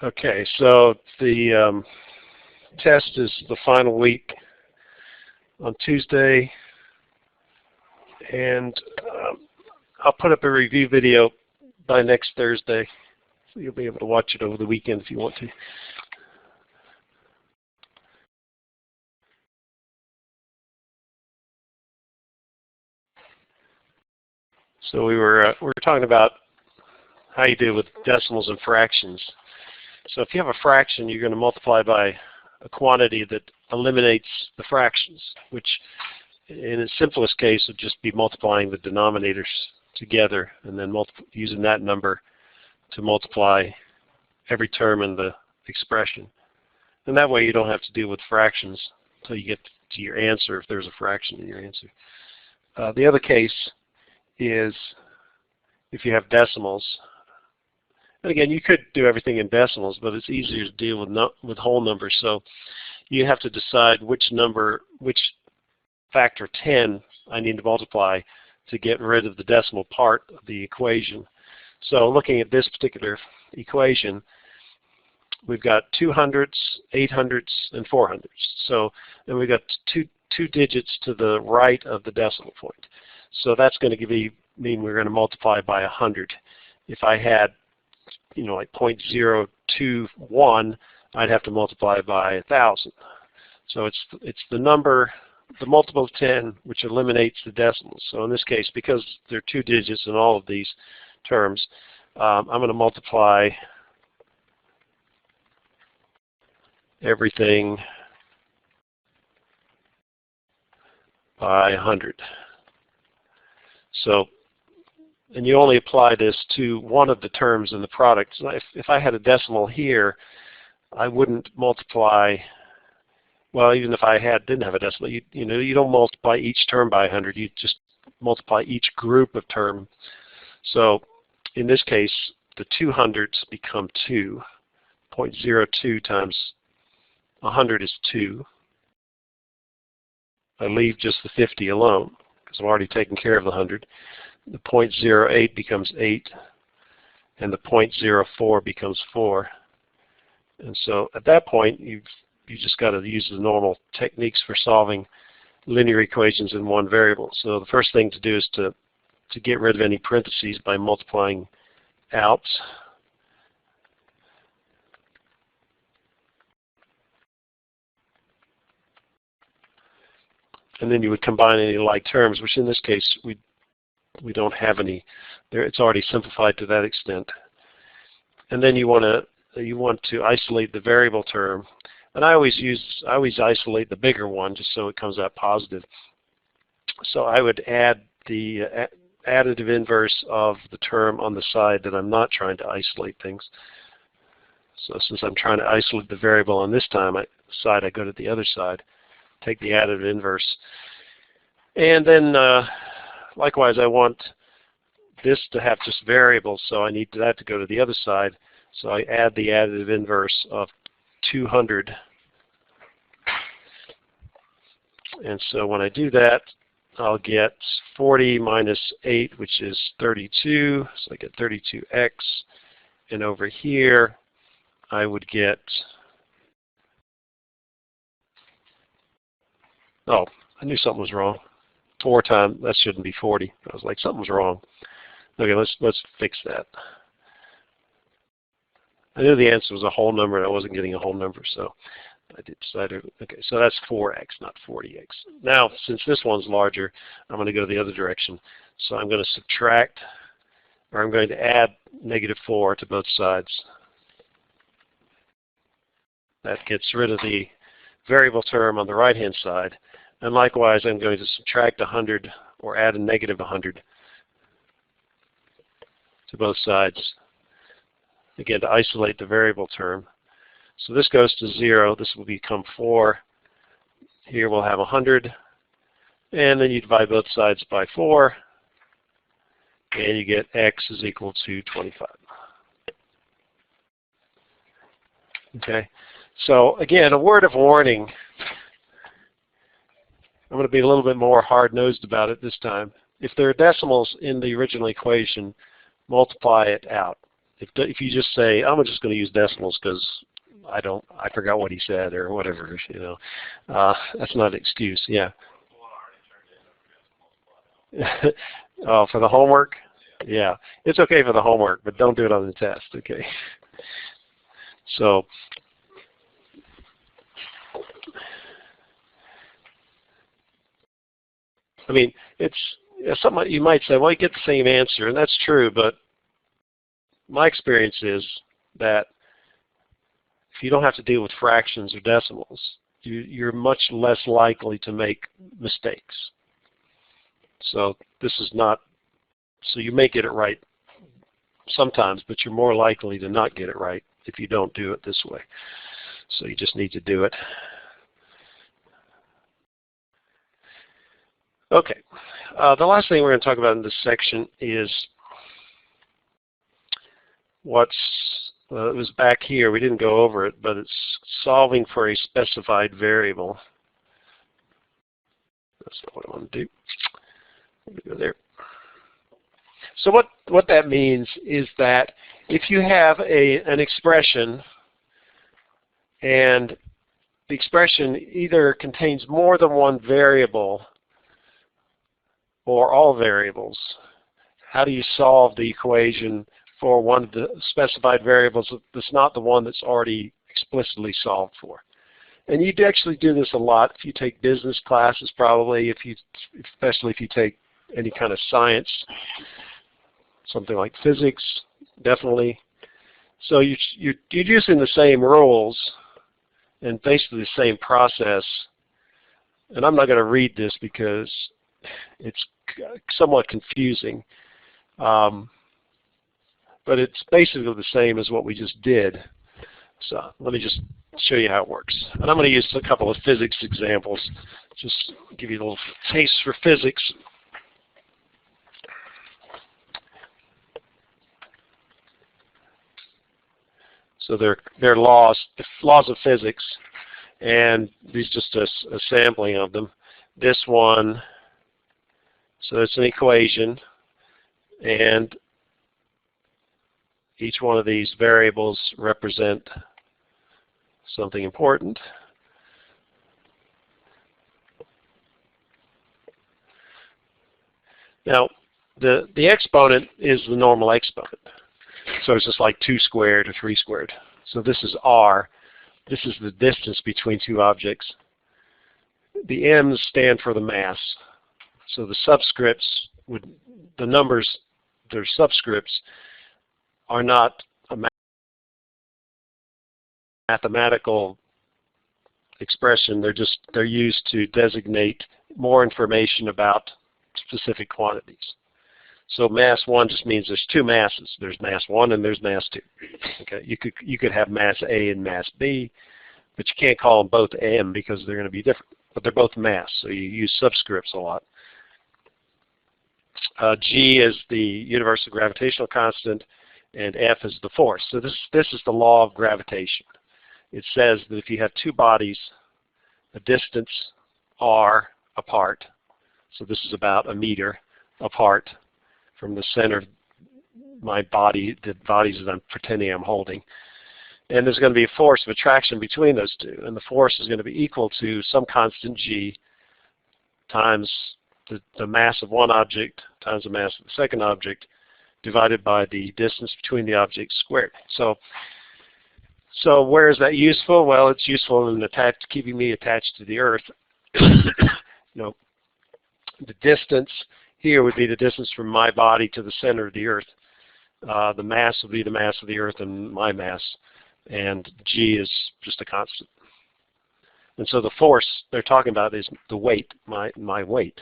Okay, so the test is the final week on Tuesday, and I'll put up a review video by next Thursday, so you'll be able to watch it over the weekend if you want to. So we were talking about how you deal with decimals and fractions. So if you have a fraction, you're going to multiply by a quantity that eliminates the fractions, which in its simplest case would just be multiplying the denominators together and then using that number to multiply every term in the expression. And that way you don't have to deal with fractions until you get to your answer if there's a fraction in your answer. The other case is if you have decimals. And again, you could do everything in decimals, but it's easier to deal with whole numbers. So you have to decide which factor 10 I need to multiply to get rid of the decimal part of the equation. So looking at this particular equation, we've got 200s, 800s, and 400s. So then we've got two digits to the right of the decimal point. So that's going to mean we're going to multiply by 100. If I had, like 0.021, I'd have to multiply by 1,000. So it's the number, the multiple of 10, which eliminates the decimals. So in this case, because there are two digits in all of these terms, I'm going to multiply everything by 100. So, and you only apply this to one of the terms in the product. So if I had a decimal here, I wouldn't multiply. Well, even if I didn't have a decimal, you don't multiply each term by 100. You just multiply each group of terms. So in this case, the 200s become 2. 0.02 times 100 is 2. I leave just the 50 alone because I'm already taking care of the 100. The 0.08 becomes 8, and the 0.04 becomes 4. And so at that point, you just got to use the normal techniques for solving linear equations in one variable. So the first thing to do is to get rid of any parentheses by multiplying out. And then you would combine any like terms, which in this case we don't have any there. It's already simplified to that extent. And then you want to isolate the variable term. And I always isolate the bigger one just so it comes out positive. So I would add the additive inverse of the term on the side that I'm not trying to isolate things. So since I'm trying to isolate the variable on this side, I go to the other side, take the additive inverse. And then likewise, I want this to have just variables, so I need that to go to the other side. So I add the additive inverse of 200. And so when I do that, I'll get 40 minus 8, which is 32. So I get 32x. And over here, I would get, oh, I knew something was wrong. 4 times, that shouldn't be 40. I was like, something's wrong. Okay, let's fix that. I knew the answer was a whole number and I wasn't getting a whole number, so I decided, okay, so that's 4x, not 40x. Now, since this one's larger, I'm going to go the other direction. So I'm going to subtract, or I'm going to add -4 to both sides. That gets rid of the variable term on the right-hand side. And likewise, I'm going to subtract 100 or add a -100 to both sides, again, to isolate the variable term. So this goes to 0. This will become 4. Here we'll have 100. And then you divide both sides by 4. And you get x is equal to 25. Okay. So again, a word of warning. I'm going to be a little bit more hard-nosed about it this time. If there are decimals in the original equation, multiply it out. If you just say, I'm just going to use decimals because I forgot what he said or whatever, that's not an excuse. Yeah. Oh, for the homework? Yeah, it's okay for the homework, but don't do it on the test, okay? So, I mean, something you might say, well, you get the same answer, and that's true, but my experience is that if you don't have to deal with fractions or decimals, you're much less likely to make mistakes. So this is not, so you may get it right sometimes, but you're more likely to not get it right if you don't do it this way. So you just need to do it. Okay, the last thing we're going to talk about in this section is it was back here. We didn't go over it, but it's solving for a specified variable. That's not what I want to do. Let me go there. So what that means is that if you have an expression and the expression either contains more than one variable or all variables, how do you solve the equation for one of the specified variables that's not the one that's already explicitly solved for? And you'd actually do this a lot if you take business classes, probably, especially if you take any kind of science, something like physics, definitely. So you're using the same rules and basically the same process. And I'm not going to read this because it's somewhat confusing. But it's basically the same as what we just did. So let me just show you how it works. And I'm going to use a couple of physics examples, just give you a little taste for physics. So they're laws of physics, and these just a sampling of them. This one, so it's an equation, and each one of these variables represent something important. Now, the exponent is the normal exponent. So it's just like 2 squared or 3 squared. So this is r. This is the distance between two objects. The m's stand for the mass. So the subscripts, the numbers, their subscripts, are not a mathematical expression. They're used to designate more information about specific quantities. So mass 1 just means there's 2 masses. There's mass 1 and there's mass 2. Okay, you could have mass A and mass B, but you can't call them both m because they're going to be different. But they're both mass, so you use subscripts a lot. G is the universal gravitational constant, and F is the force. So this is the law of gravitation. It says that if you have two bodies, a distance r apart, so this is about a meter apart from the center of my body, the bodies that I'm pretending I'm holding, and there's going to be a force of attraction between those two, and the force is going to be equal to some constant g times the mass of one object times the mass of the second object divided by the distance between the objects squared. So where is that useful? Well, it's useful in keeping me attached to the Earth. The distance here would be the distance from my body to the center of the Earth. The mass would be the mass of the Earth and my mass, and g is just a constant. And so the force they're talking about is the weight, my weight.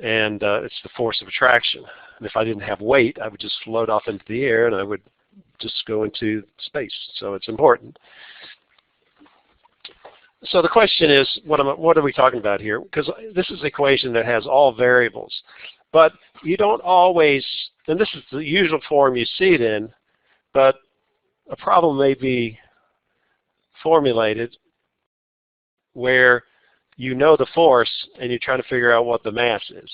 And it's the force of attraction. And if I didn't have weight, I would just float off into the air and I would just go into space. So it's important. So the question is, what are we talking about here? Because this is an equation that has all variables. But you don't always, and this is the usual form you see it in, but a problem may be formulated where you know the force and you're trying to figure out what the mass is.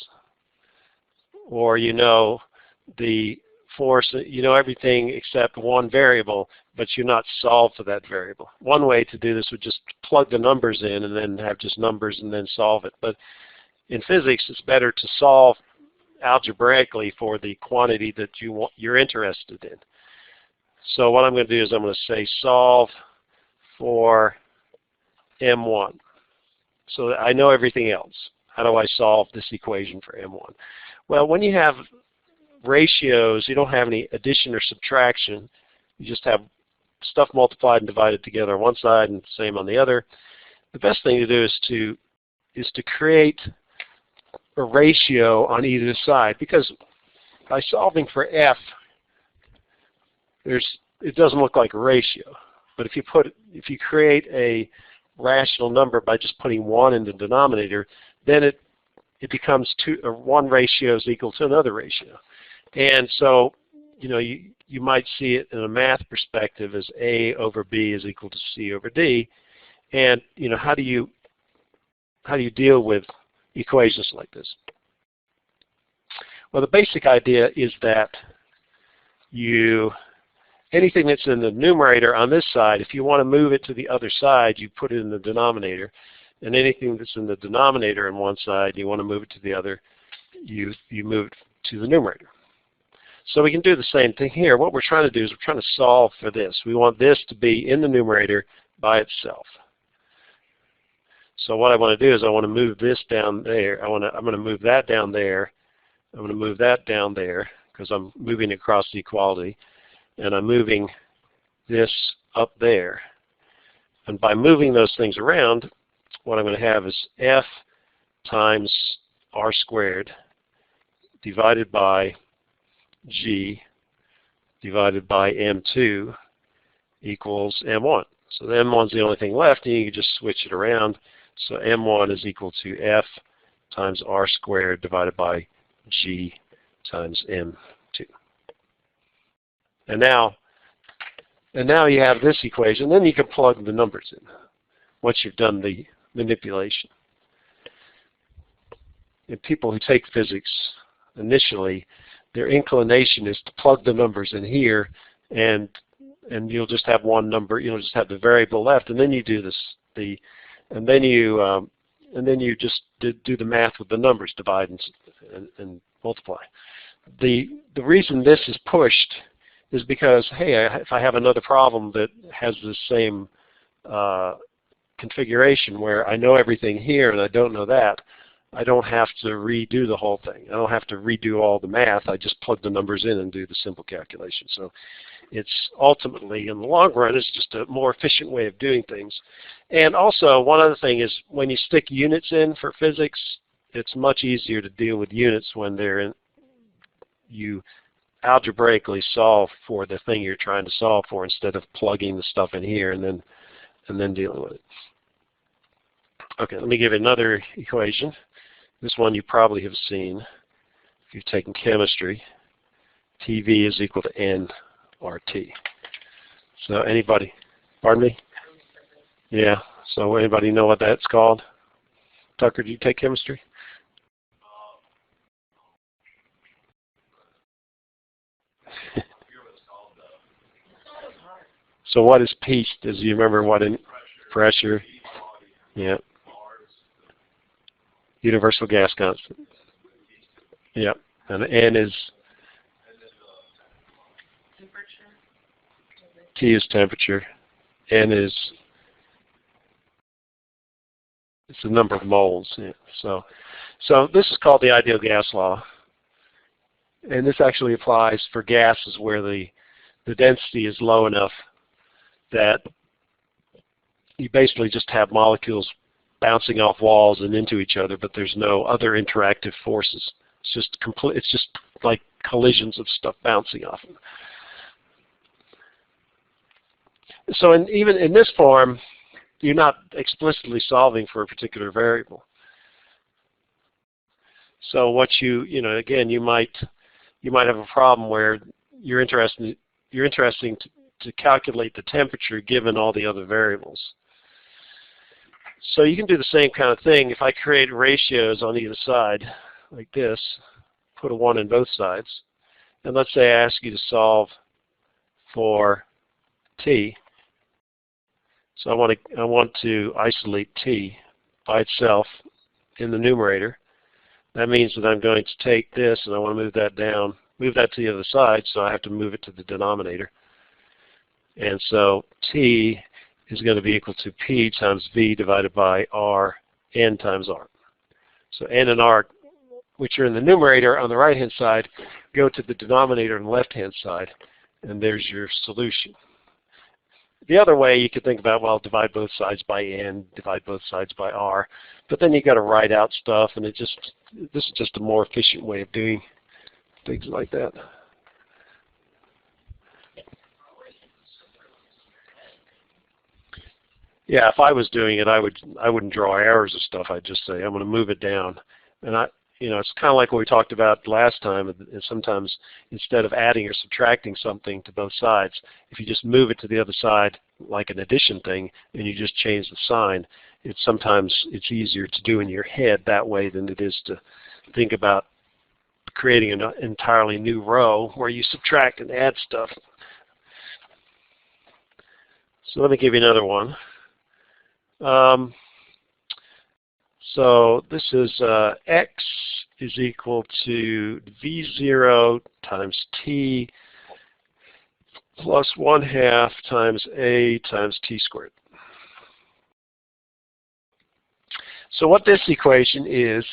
Or you know the force, you know everything except one variable, but you're not solved for that variable. One way to do this would just plug the numbers in and then have just numbers and then solve it. But in physics, it's better to solve algebraically for the quantity that you're interested in. So what I'm going to do is I'm going to say solve for M1. So that I know everything else. How do I solve this equation for M1? Well, when you have ratios, you don't have any addition or subtraction. You just have stuff multiplied and divided together on one side and the same on the other. The best thing to do is to create a ratio on either side, because by solving for f, it doesn't look like a ratio. But if you create a rational number by just putting 1 in the denominator, then it becomes one ratio is equal to another ratio. And so, you know, you might see it in a math perspective as A over B is equal to C over D. And, you know, how do you deal with equations like this? Well, the basic idea is that anything that's in the numerator on this side, if you want to move it to the other side, you put it in the denominator. And anything that's in the denominator on one side, you want to move it to the other, you move it to the numerator. So we can do the same thing here. What we're trying to do is we're trying to solve for this. We want this to be in the numerator by itself. So what I want to do is I want to move this down there. I'm going to move that down there. I'm going to move that down there because I'm moving across the equality. And I'm moving this up there. And by moving those things around, what I'm going to have is f times r squared divided by g divided by m2 equals m1. So the m1 is the only thing left, and you can just switch it around. So m1 is equal to f times r squared divided by g times m2. And now you have this equation. Then you can plug the numbers in once you've done the manipulation. And people who take physics initially, their inclination is to plug the numbers in here, and you'll just have one number. You'll just have the variable left, and then you do and then you just do the math with the numbers, divide and multiply. The reason this is pushed is because, hey, if I have another problem that has the same configuration where I know everything here and I don't know that, I don't have to redo the whole thing. I don't have to redo all the math. I just plug the numbers in and do the simple calculation. So it's ultimately, in the long run, it's just a more efficient way of doing things. And also, one other thing is when you stick units in for physics, it's much easier to deal with units when they're in, you algebraically solve for the thing you're trying to solve for instead of plugging the stuff in here and then dealing with it. Okay, let me give you another equation. This one you probably have seen if you've taken chemistry. TV is equal to nRT. So anybody, pardon me? Yeah, so anybody know what that's called? Tucker, did you take chemistry? So what is P? Do you remember what in pressure? Yeah. Universal gas constant. Yeah. And N is T is temperature. N is it's the number of moles. Yeah. So this is called the ideal gas law. And this actually applies for gases where the density is low enough that you basically just have molecules bouncing off walls and into each other, but there's no other interactive forces. It's just like collisions of stuff bouncing off them. So even in this form, you're not explicitly solving for a particular variable. So what again, you might have a problem where you're interesting to calculate the temperature given all the other variables. So you can do the same kind of thing. If I create ratios on either side like this, put a 1 in both sides, And let's say I ask you to solve for t. So I want to isolate t by itself in the numerator. That means that I'm going to take this and I want to move that down, move that to the other side, so I have to move it to the denominator. And so t is going to be equal to p times v divided by r, n times r. So n and r, which are in the numerator on the right-hand side, go to the denominator on the left-hand side, and there's your solution. The other way you could think about, well, divide both sides by n, divide both sides by r, but then you've got to write out stuff, and this is just a more efficient way of doing things like that. Yeah, if I was doing it, I wouldn't draw arrows and stuff. I'd just say I'm going to move it down, and it's kind of like what we talked about last time. And sometimes instead of adding or subtracting something to both sides, if you just move it to the other side, like an addition thing, and you just change the sign, sometimes it's easier to do in your head that way than it is to think about creating an entirely new row where you subtract and add stuff. So let me give you another one. So this is x is equal to v0 times t plus 1/2 times a times t squared. So what this equation is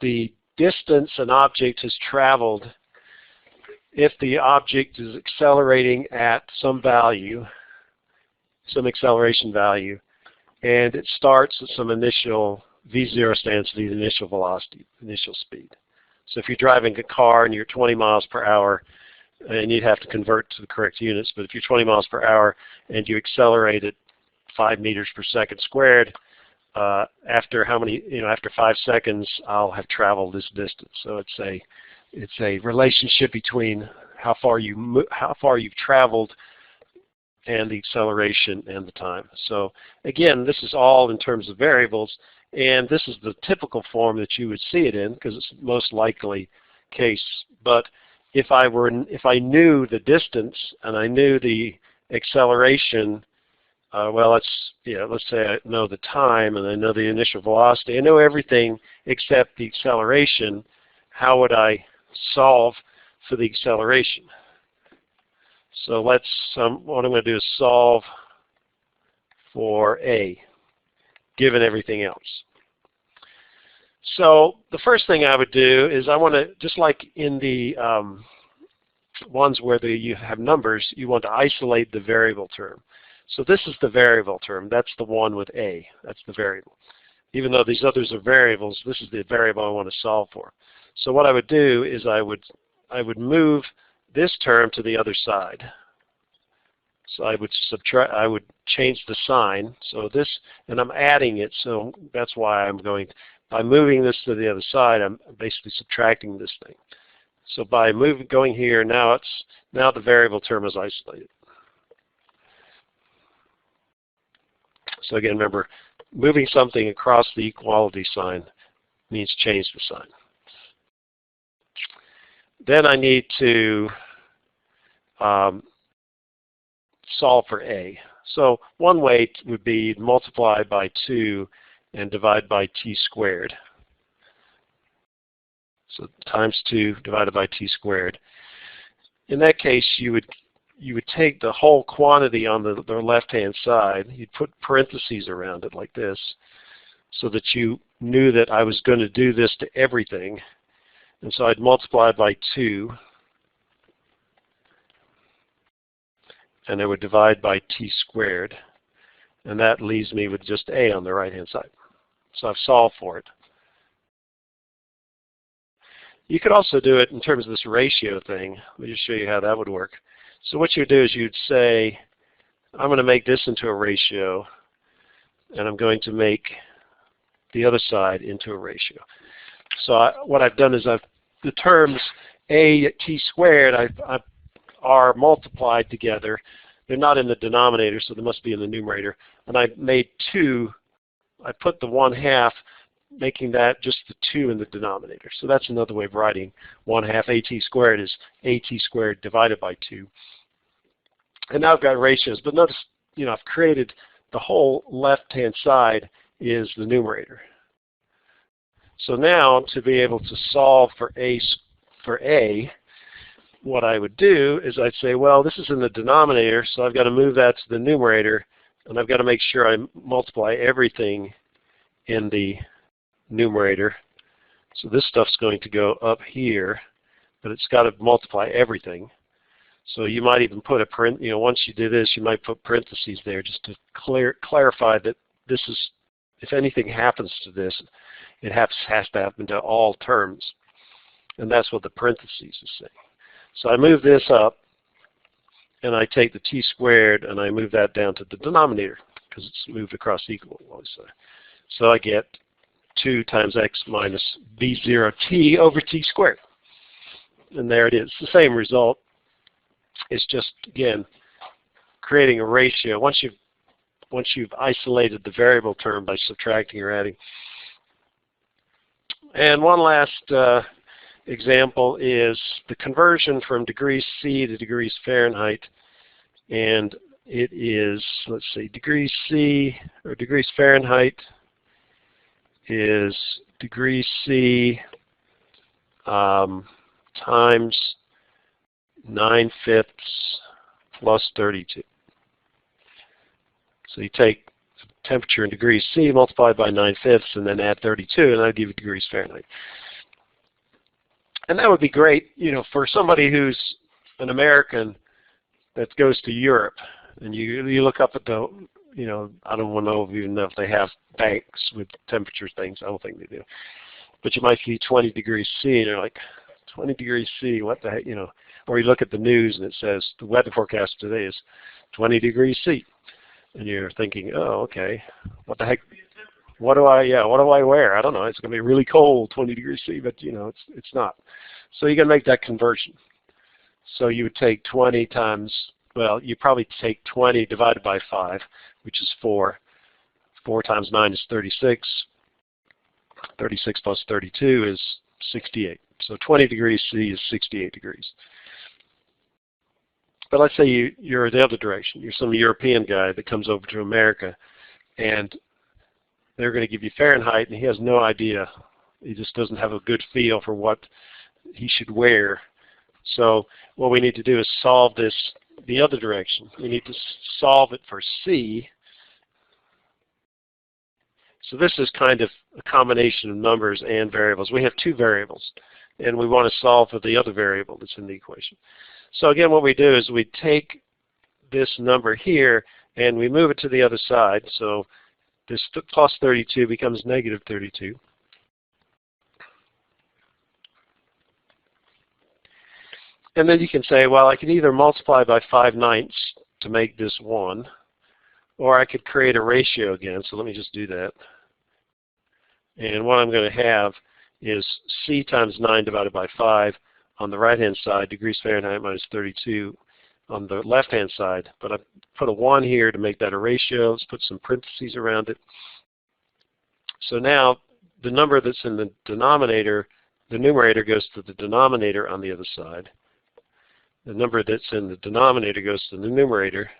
the distance an object has traveled if the object is accelerating at some value, some acceleration value, and it starts at some initial, v0 stands for the initial velocity, initial speed. So if you're driving a car and you're 20 miles per hour, and you'd have to convert to the correct units, but if you're 20 miles per hour and you accelerate at 5 meters per second squared, after after 5 seconds, I'll have traveled this distance. So it's a relationship between how far you've traveled and the acceleration and the time. So again, this is all in terms of variables, and this is the typical form that you would see it in because it's the most likely case. But if I knew the distance and I knew the acceleration, let's say I know the time and I know the initial velocity, I know everything except the acceleration, how would I solve for the acceleration? So what I'm going to do is solve for a, given everything else. So the first thing I would do is I want to, just like in the ones where you have numbers, you want to isolate the variable term. So this is the variable term. That's the one with a. That's the variable. Even though these others are variables, this is the variable I want to solve for. So what I would do is I would move this term to the other side. So I would change the sign. So this, and I'm adding it, so that's why by moving this to the other side, I'm basically subtracting this thing. So by going here, now the variable term is isolated. So again, remember, moving something across the equality sign means change the sign. Then I need to solve for a. So one way would be multiply by 2 and divide by t squared. So times 2 divided by t squared. In that case, you would take the whole quantity on the left-hand side. You'd put parentheses around it like this so that you knew that I was going to do this to everything. And so I'd multiply by 2, and I would divide by t squared, and that leaves me with just a on the right-hand side. So I've solved for it. You could also do it in terms of this ratio thing. Let me just show you how that would work. So what you would do is you'd say, I'm going to make this into a ratio, and I'm going to make the other side into a ratio. So what I've done is the terms a t squared are multiplied together. They're not in the denominator, so they must be in the numerator. And I made 2. I put the 1/2 making that just the 2 in the denominator. So that's another way of writing 1/2 AT squared is AT squared divided by 2. And now I've got ratios, but notice, I've created the whole left-hand side is the numerator. So now to be able to solve for A, what I would do is I'd say, well, this is in the denominator, so I've got to move that to the numerator, and I've got to make sure I multiply everything in the numerator. So this stuff's going to go up here, but it's got to multiply everything. So you might even put a once you do this, you might put parentheses there just to clarify that this is, if anything happens to this, it has to happen to all terms. And that's what the parentheses is saying. So I move this up, and I take the t squared, and I move that down to the denominator, because it's moved across equal. So I get 2 times x minus b0t over t squared. And there it is. It's the same result. It's just, again, creating a ratio. Once you've isolated the variable term by subtracting or adding. And one last example is the conversion from degrees C to degrees Fahrenheit. And it is, let's see, degrees C or degrees Fahrenheit is degrees C times 9/5 plus 32. So you take temperature in degrees C multiplied by 9/5 and then add 32, and that'll give you degrees Fahrenheit. And that would be great, for somebody who's an American that goes to Europe, and you look up at the, I don't know even know if they have banks with temperature things. I don't think they do. But you might see 20 degrees C, and you're like, 20 degrees C, what the heck, Or you look at the news and it says the weather forecast today is 20 degrees C, and you're thinking, oh, okay, what the heck? What do I wear? I don't know. It's going to be really cold, 20 degrees C, but it's not. So you got to make that conversion. So you would take 20 times, well, you probably take 20 divided by 5, which is 4. 4 times 9 is 36. 36 plus 32 is 68. So 20 degrees C is 68 degrees. But let's say you're the other direction. You're some European guy that comes over to America, and they're going to give you Fahrenheit, and he has no idea. He just doesn't have a good feel for what he should wear. So what we need to do is solve this the other direction. We need to solve it for C. So this is kind of a combination of numbers and variables. We have 2 variables, and we want to solve for the other variable that's in the equation. So again, what we do is we take this number here, and we move it to the other side. So this plus 32 becomes negative 32. And then you can say, well, I can either multiply by 5/9 to make this 1, or I could create a ratio again. So let me just do that. And what I'm going to have is C times 9 divided by 5 on the right-hand side, degrees Fahrenheit minus 32 on the left-hand side. But I put a 1 here to make that a ratio. Let's put some parentheses around it. So now the number that's in the denominator, the numerator goes to the denominator on the other side. The number that's in the denominator goes to the numerator.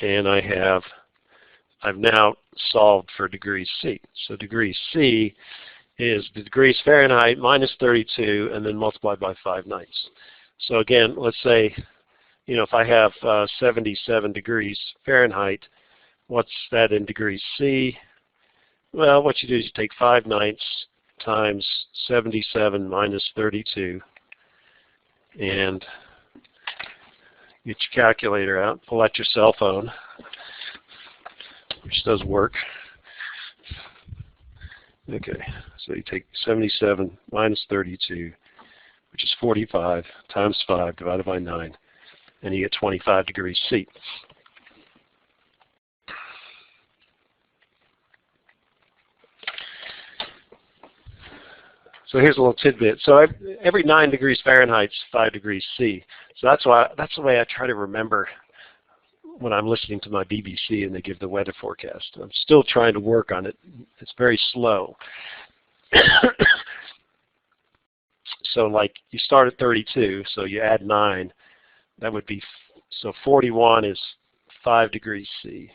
And I've now solved for degrees C. So degrees C is the degrees Fahrenheit minus 32 and then multiplied by 5/9. So again, let's say, if I have 77 degrees Fahrenheit, what's that in degrees C? Well, what you do is you take 5/9 times 77 minus 32 and get your calculator out, pull out your cell phone, which does work. Okay, so you take 77 minus 32, which is 45, times 5 divided by 9, and you get 25 degrees C. So here's a little tidbit. So every 9 degrees Fahrenheit is 5 degrees C. So that's the way I try to remember when I'm listening to my BBC and they give the weather forecast. I'm still trying to work on it. It's very slow. So like you start at 32, so you add 9. That would be, so 41 is 5 degrees C.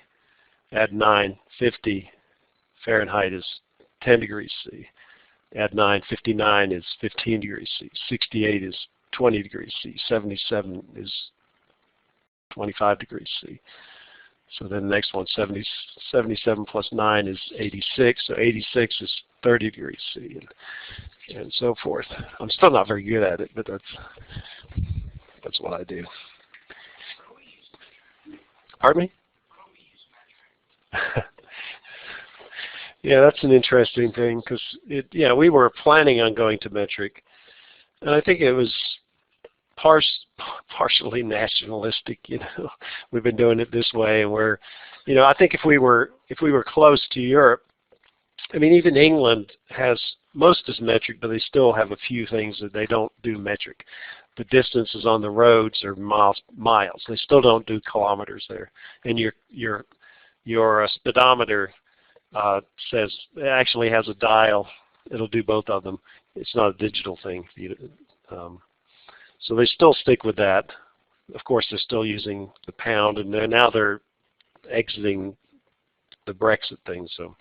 Add 9, 50 Fahrenheit is 10 degrees C. Add 9, 59 is 15 degrees C. 68 is 20 degrees C. 77 is 25 degrees C. So then the next one, 77 plus 9 is 86. So 86 is 30 degrees C, and so forth. I'm still not very good at it, but that's what I do. Pardon me? Yeah, that's an interesting thing because we were planning on going to metric, and I think it was partially nationalistic. We've been doing it this way, and we're, I think if we were close to Europe, I mean, even England has most is metric, but they still have a few things that they don't do metric. The distances on the roads are miles. They still don't do kilometers there, and your speedometer says it actually has a dial. It'll do both of them. It's not a digital thing. So they still stick with that. Of course, they're still using the pound, and now they're exiting the Brexit thing. So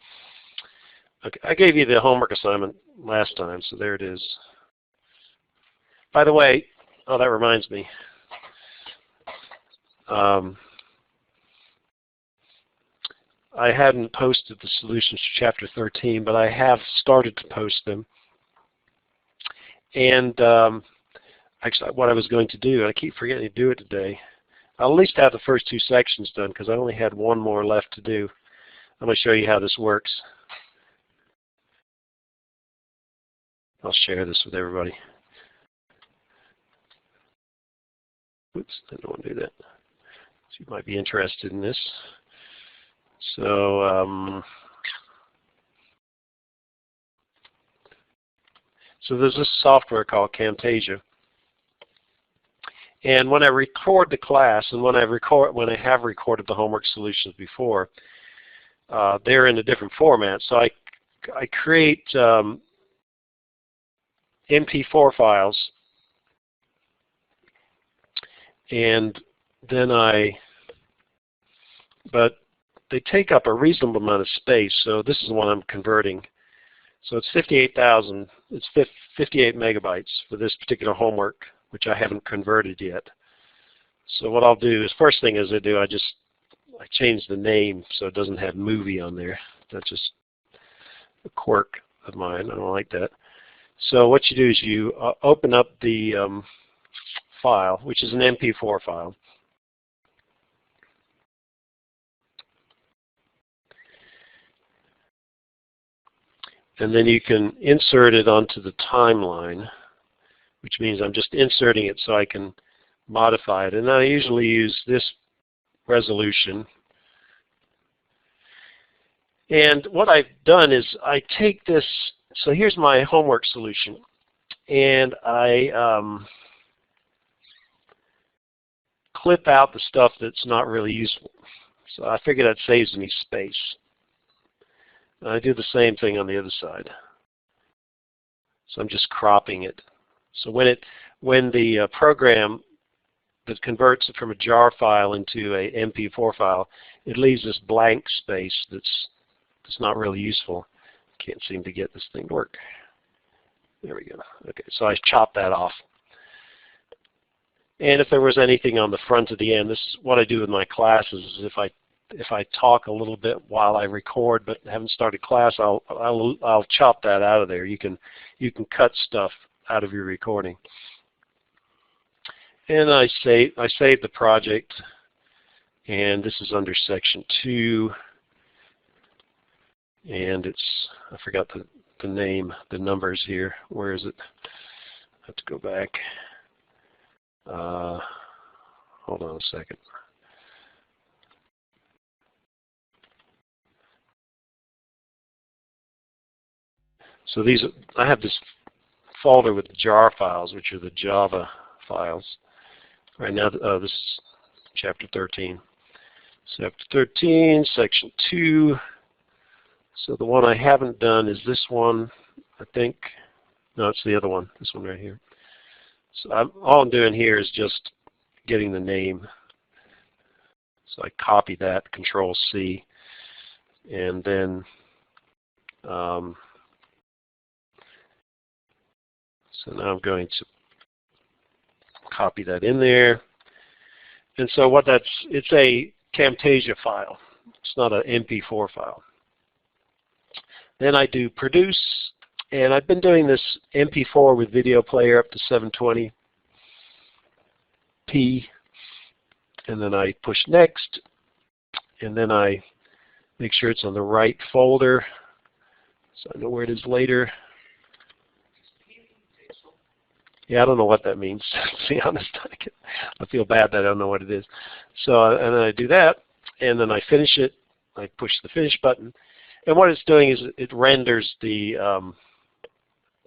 okay, I gave you the homework assignment last time, so there it is. By the way, oh, that reminds me. I hadn't posted the solutions to Chapter 13, but I have started to post them. And actually, what I was going to do, I keep forgetting to do it today. I'll at least have the first 2 sections done because I only had one more left to do. I'm going to show you how this works. I'll share this with everybody. Oops, I don't want to do that. So you might be interested in this. So, so there's this software called Camtasia. And when I record the class, and when I have recorded the homework solutions before, they're in a different format. So I create MP4 files, and then but they take up a reasonable amount of space. So this is the one I'm converting. So it's 58,000. It's 58 megabytes for this particular homework, which I haven't converted yet. So what I'll do is, first thing as I do, I change the name so it doesn't have movie on there. That's just a quirk of mine. I don't like that. So what you do is you open up the file, which is an MP4 file. And then you can insert it onto the timeline, which means I'm just inserting it so I can modify it. And I usually use this resolution. And what I've done is I take this, so here's my homework solution, and I clip out the stuff that's not really useful. So I figure that saves me space. I do the same thing on the other side. So I'm just cropping it. So when the program that converts it from a jar file into a MP4 file, it leaves this blank space that's not really useful. Can't seem to get this thing to work. There we go. Okay, so I chop that off. And if there was anything on the front or the end, this is what I do with my classes. Is if I talk a little bit while I record but haven't started class, I'll chop that out of there. You can cut stuff out of your recording. And I save the project, and this is under section 2, and it's, I forgot the name, the numbers here. Where is it? I have to go back. Hold on a second. So I have this folder with the jar files, which are the Java files. Right now, this is chapter 13. Chapter 13, Section 2. So the one I haven't done is this one, I think. No, it's the other one, this one right here. So all I'm doing here is just getting the name. So I copy that, Control C, and then so now I'm going to copy that in there. And so what it's a Camtasia file. It's not an MP4 file. Then I do produce, and I've been doing this MP4 with video player up to 720p, and then I push next, and then I make sure it's on the right folder, so I know where it is later. Yeah, I don't know what that means, to be honest. I feel bad that I don't know what it is. So, and then I do that, and then I finish it. I push the finish button. And what it's doing is it renders the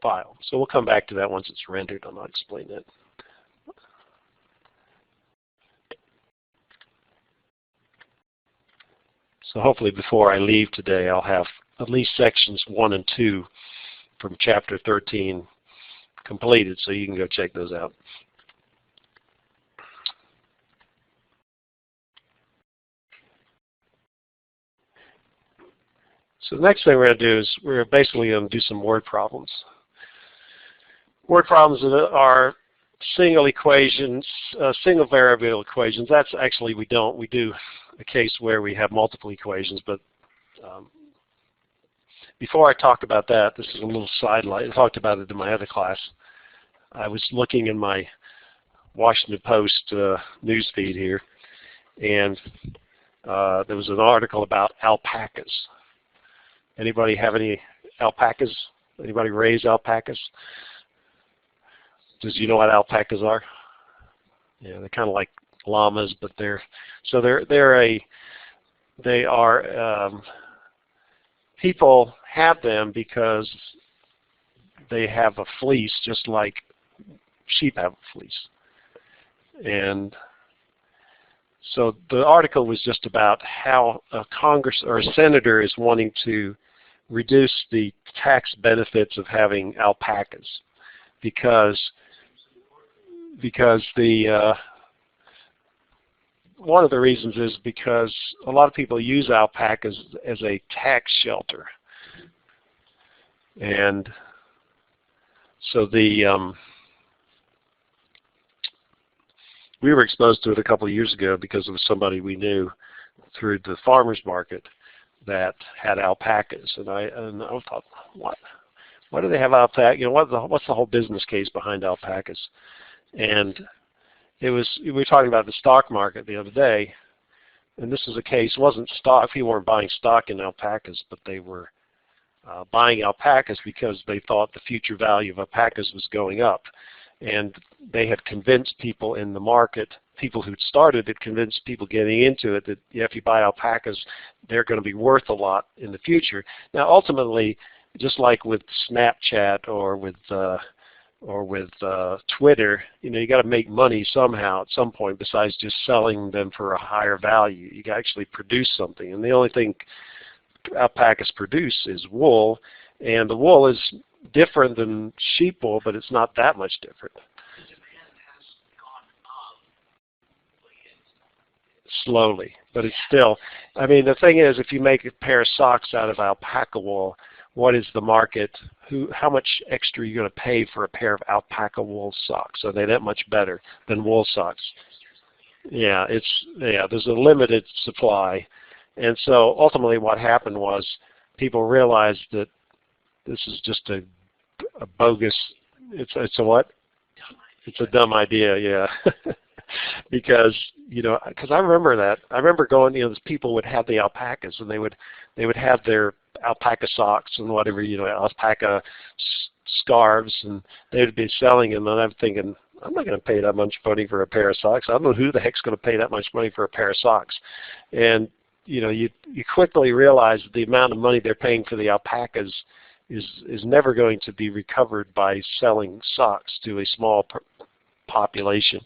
file. So we'll come back to that once it's rendered, and I'll explain that. So hopefully before I leave today, I'll have at least sections 1 and 2 from Chapter 13 completed, so you can go check those out. So the next thing we're going to do is we're basically going to do some word problems. Word problems that are single equations, single variable equations. That's actually we don't. We do a case where we have multiple equations, but before I talk about that, this is a little sidelight. I talked about it in my other class. I was looking in my Washington Post news feed here, and there was an article about alpacas. Anybody have any alpacas? Anybody raise alpacas? Do you know what alpacas are? Yeah, they're kind of like llamas, but they are people have them because they have a fleece just like sheep have a fleece. And so the article was just about how a Congress or a senator is wanting to reduce the tax benefits of having alpacas because the one of the reasons is because a lot of people use alpacas as a tax shelter. And so we were exposed to it a couple of years ago because of somebody we knew through the farmers market that had alpacas, and I thought, why do they have alpacas? You know, what's the whole business case behind alpacas? And we were talking about the stock market the other day, and this is a case. It wasn't stock. People weren't buying stock in alpacas, but they were buying alpacas because they thought the future value of alpacas was going up. And they had convinced people in the market, people who'd started it, convinced people getting into it that if you buy alpacas, they're going to be worth a lot in the future. Now, ultimately, just like with Snapchat or with Twitter, you know, you got to make money somehow at some point besides just selling them for a higher value. You got to actually produce something, and the only thing alpacas produce is wool, and the wool is different than sheep wool, but it's not that much different. Slowly, but it's still, I mean, the thing is, if you make a pair of socks out of alpaca wool, what is the market? How much extra are you going to pay for a pair of alpaca wool socks? Are they that much better than wool socks? Yeah, there's a limited supply. And so ultimately what happened was people realized that this is just a bogus, it's a what? It's a dumb idea, yeah. Because, you know, because I remember that. I remember going, you know, people would have the alpacas, and they would have their alpaca socks and whatever, you know, alpaca scarves, and they would be selling them, and I'm thinking, I'm not going to pay that much money for a pair of socks. I don't know who the heck's going to pay that much money for a pair of socks. And, you know, you quickly realize the amount of money they're paying for the alpacas is never going to be recovered by selling socks to a small population.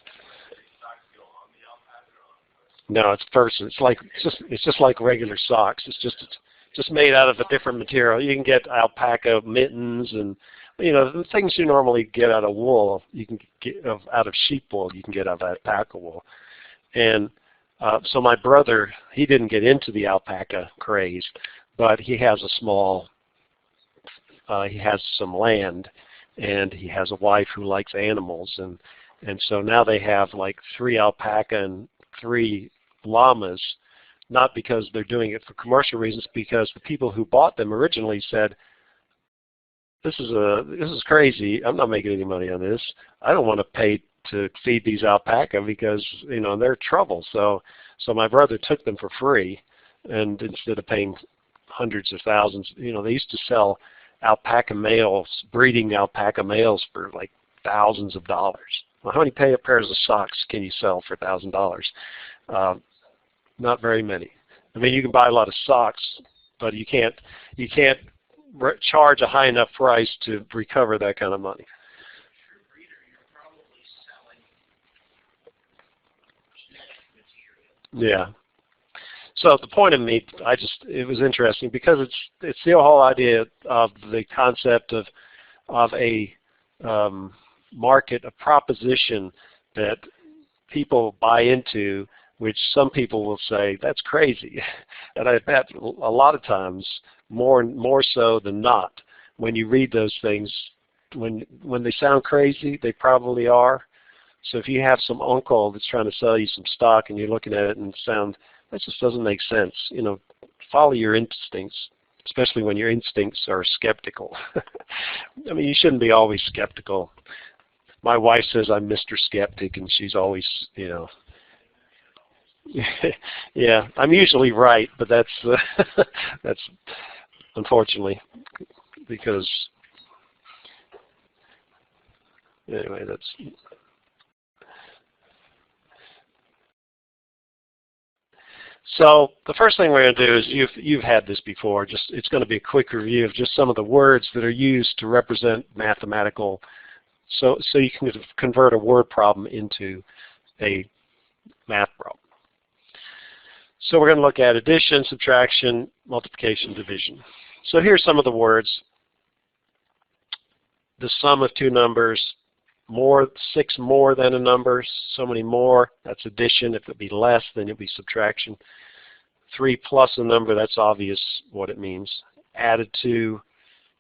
No, it's person. It's just like regular socks. It's just made out of a different material. You can get alpaca mittens and the things you normally get out of wool. You can get out of sheep wool. You can get out of alpaca wool. And so my brother, he didn't get into the alpaca craze, but he has a small. He has some land, and he has a wife who likes animals, and so now they have like 3 alpaca and 3 llamas, not because they're doing it for commercial reasons, because the people who bought them originally said, this is crazy. I'm not making any money on this. I don't want to pay to feed these alpaca because they're trouble. So my brother took them for free, and instead of paying hundreds of thousands, they used to sell alpaca males, breeding alpaca males for like thousands of dollars. Well, how many pairs of socks can you sell for $1,000? Not very many. I mean, you can buy a lot of socks, but you can't charge a high enough price to recover that kind of money. Yeah. So the point of me, it was interesting because it's the whole idea of the concept of a market, a proposition that people buy into, which some people will say that's crazy, and I bet a lot of times, more so than not, when you read those things, when they sound crazy, they probably are. So if you have some uncle that's trying to sell you some stock and you're looking at it and that just doesn't make sense. Follow your instincts, especially when your instincts are skeptical. I mean, you shouldn't be always skeptical. My wife says I'm Mr. Skeptic, and she's always, yeah, I'm usually right, but that's that's unfortunately because anyway, that's. So the first thing we're going to do is you've had this before. It's going to be a quick review of just some of the words that are used to represent mathematical. So you can convert a word problem into a math problem. So we're going to look at addition, subtraction, multiplication, division. So here's some of the words. The sum of 2 numbers. 6 more than a number, so many more, that's addition. If it be less, then it'll be subtraction. 3 plus a number, that's obvious what it means. Added to,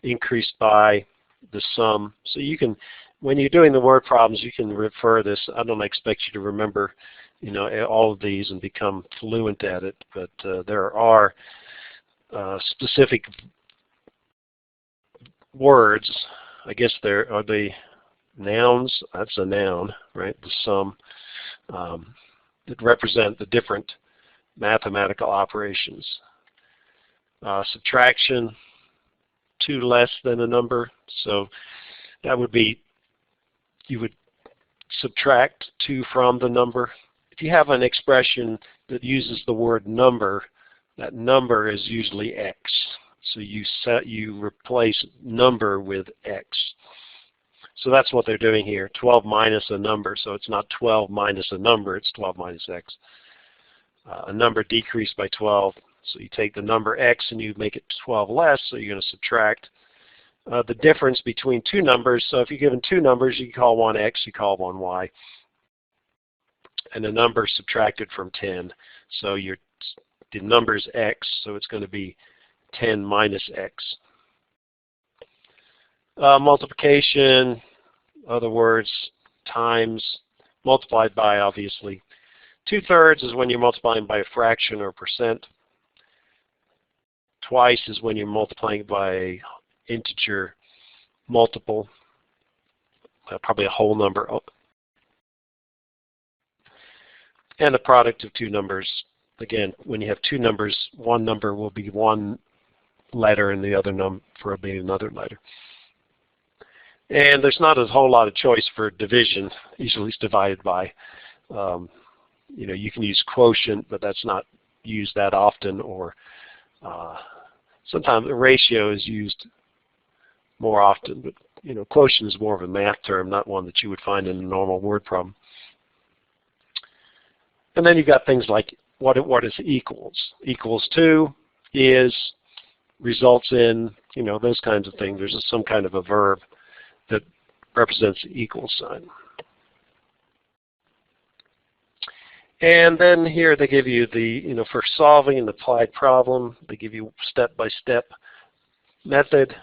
increased by, the sum. So you can, when you're doing the word problems, you can refer this. I don't expect you to remember, all of these and become fluent at it, but there are specific words. I guess there are the nouns, that's a noun, right? The sum that represent the different mathematical operations. Subtraction, 2 less than a number, so that would be, you would subtract 2 from the number. If you have an expression that uses the word number, that number is usually x. So you replace number with x. So that's what they're doing here, 12 minus a number. So it's not 12 minus a number, it's 12 minus x. A number decreased by 12. So you take the number x and you make it 12 less, so you're going to subtract. The difference between 2 numbers, so if you're given 2 numbers, you call one x, you call one y. And the number subtracted from 10. So the number is x, so it's going to be 10 minus x. Multiplication, other words, times, multiplied by, obviously. 2/3 is when you're multiplying by a fraction or a percent. Twice is when you're multiplying by an integer multiple, probably a whole number. And the product of 2 numbers. Again, when you have 2 numbers, one number will be 1 letter and the other number will be another letter. And there's not a whole lot of choice for division. Usually it's divided by. You can use quotient, but that's not used that often. Or sometimes a ratio is used more often. But quotient is more of a math term, not one that you would find in a normal word problem. And then you've got things like what is equals. Equals to, is, results in, those kinds of things. There's some kind of a verb that represents the equal sign. And then here they give you the, for solving an applied problem, they give you step-by-step method.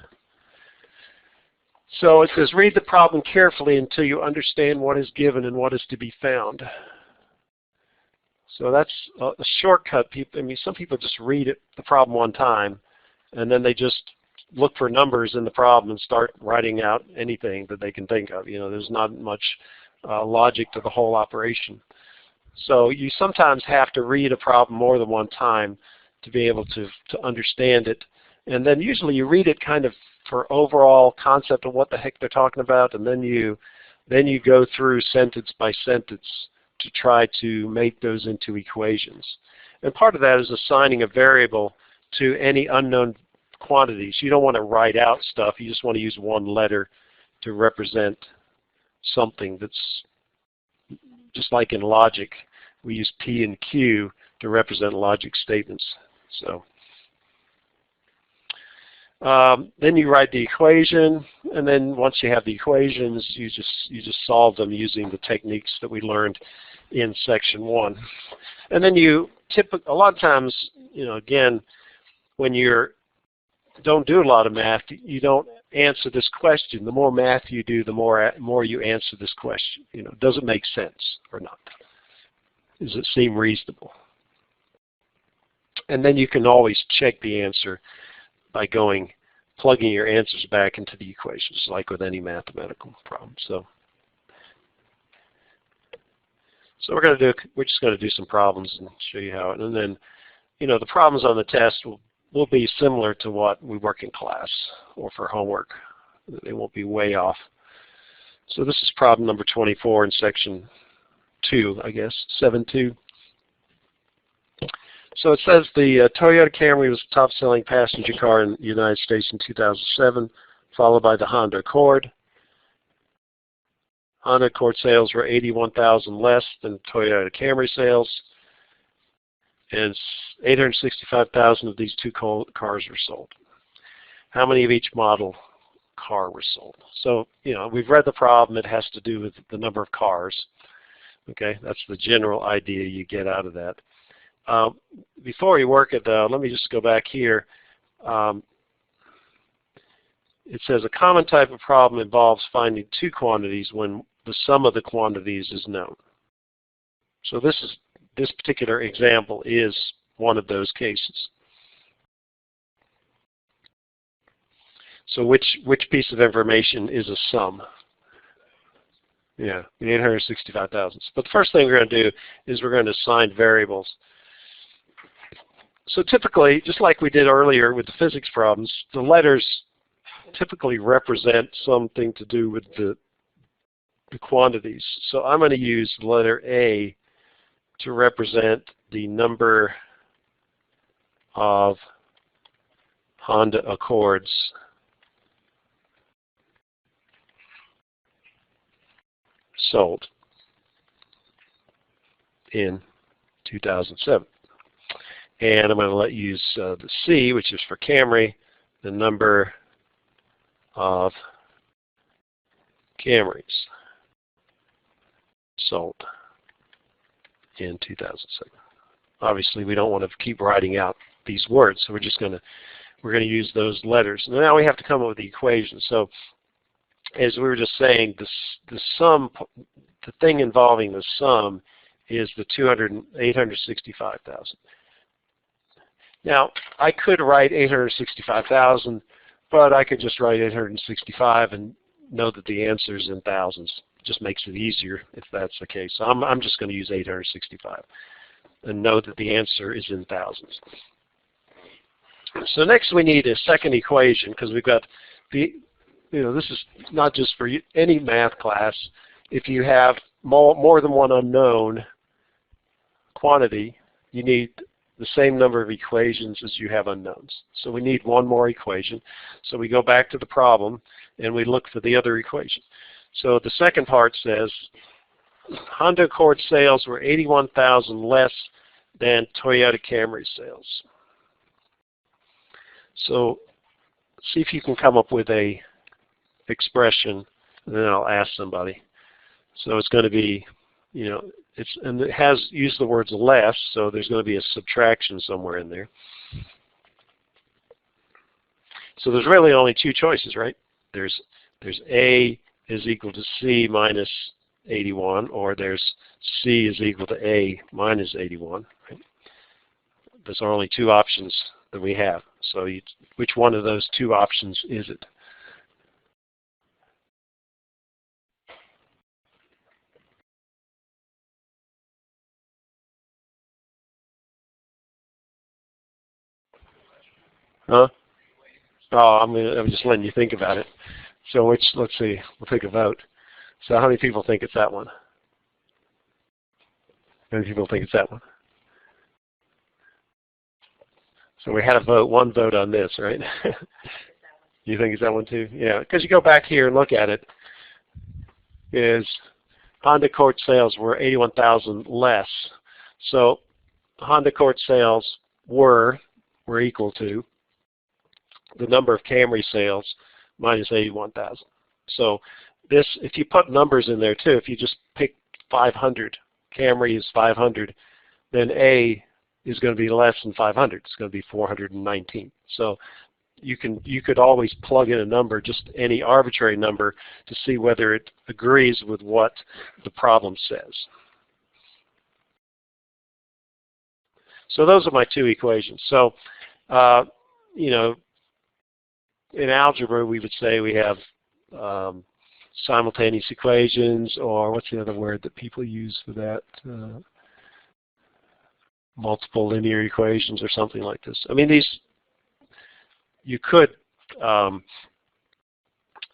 So it says, read the problem carefully until you understand what is given and what is to be found. So that's a shortcut. Some people just read the problem one time, and then they just look for numbers in the problem and start writing out anything that they can think of. There's not much logic to the whole operation. So you sometimes have to read a problem more than one time to be able to understand it. And then usually you read it kind of for overall concept of what the heck they're talking about, and then you go through sentence by sentence to try to make those into equations. And part of that is assigning a variable to any unknown quantities. You don't want to write out stuff. You just want to use one letter to represent something. That's just like in logic. We use P and Q to represent logic statements. So then you write the equation, and then once you have the equations, you just solve them using the techniques that we learned in section 1. And then a lot of times, again, when you don't do a lot of math, you don't answer this question. The more math you do, the more you answer this question. Does it make sense or not? Does it seem reasonable? And then you can always check the answer by plugging your answers back into the equations, like with any mathematical problem. So we're just going to do some problems and show you how. And then, the problems on the test will be similar to what we work in class or for homework. They won't be way off. So this is problem number 24 in section 2, I guess, 7.2. So it says the Toyota Camry was the top-selling passenger car in the United States in 2007, followed by the Honda Accord. Honda Accord sales were 81,000 less than Toyota Camry sales, and 865,000 of these two cars were sold. How many of each model car were sold? So, we've read the problem. It has to do with the number of cars. Okay, that's the general idea you get out of that. Before we work it, let me just go back here. It says a common type of problem involves finding two quantities when the sum of the quantities is known. So this particular example is one of those cases. So which piece of information is a sum? Yeah, the 865,000. But the first thing we're going to do is we're going to assign variables. So typically, just like we did earlier with the physics problems, the letters typically represent something to do with the quantities. So I'm going to use the letter A to represent the number of Honda Accords sold in 2007. And I'm going to let you use the C, which is for Camry, the number of Camrys sold in 2007. Obviously, we don't want to keep writing out these words, so we're going to use those letters. And now we have to come up with the equation. So, as we were just saying, the sum, the thing involving the sum, is the 865,000. Now, I could write 865,000, but I could just write 865 and know that the answer is in thousands. It just makes it easier if that's the case. So I'm just going to use 865 and know that the answer is in thousands. So next we need a second equation, because we've got the, this is not just for any math class. If you have more than one unknown quantity, you need the same number of equations as you have unknowns. So we need one more equation. So we go back to the problem and we look for the other equation. So the second part says, Honda Accord sales were 81,000 less than Toyota Camry sales. So see if you can come up with a expression, and then I'll ask somebody. So it's going to be, you know, and it has used the words less, so there's going to be a subtraction somewhere in there. So there's really only two choices, right? There's A is equal to C minus 81, or there's C is equal to A minus 81. Right? Those are only two options that we have. So which one of those two options is it? Huh? Oh, I'm just letting you think about it. So let's see, we'll take a vote. So how many people think it's that one? How many people think it's that one? So we had a vote, one vote on this, right? You think it's that one too? Yeah, because you go back here and look at it, is Honda Accord sales were 81,000 less. So Honda Accord sales were equal to the number of Camry sales minus 81,000. So this, if you put numbers in there too, if you just pick 500, Camry is 500, then A is going to be less than 500. It's going to be 419. So you could always plug in a number, just any arbitrary number, to see whether it agrees with what the problem says. So those are my two equations. So you know, in algebra, we would say we have simultaneous equations, or what's the other word that people use for that? Multiple linear equations or something like this. I mean, you could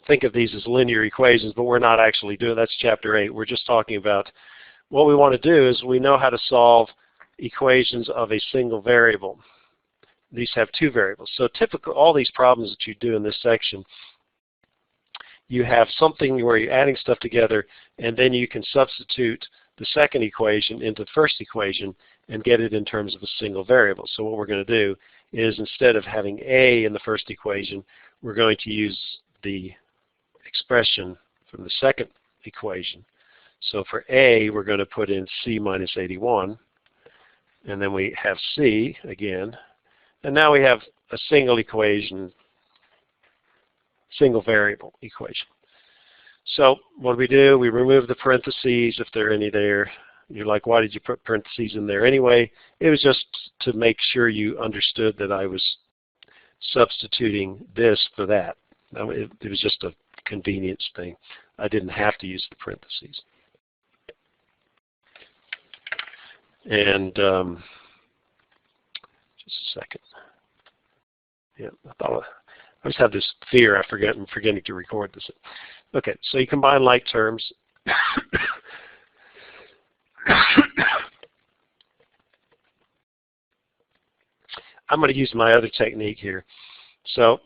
think of these as linear equations, but we're not actually doing that's chapter 8. We're just talking about what we want to do is we know how to solve equations of a single variable. These have two variables. So typical, all these problems that you do in this section, you have something where you're adding stuff together, and then you can substitute the second equation into the first equation and get it in terms of a single variable. So what we're going to do is, instead of having A in the first equation, we're going to use the expression from the second equation. So for A, we're going to put in C minus 81, and then we have C again. And now we have a single equation, single variable equation. So what do? We remove the parentheses if there are any there. You're like, why did you put parentheses in there anyway? It was just to make sure you understood that I was substituting this for that. It was just a convenience thing. I didn't have to use the parentheses. And just a second. Yeah, I just have this fear I'm forgetting to record this. Okay, so you combine like terms. I'm going to use my other technique here. So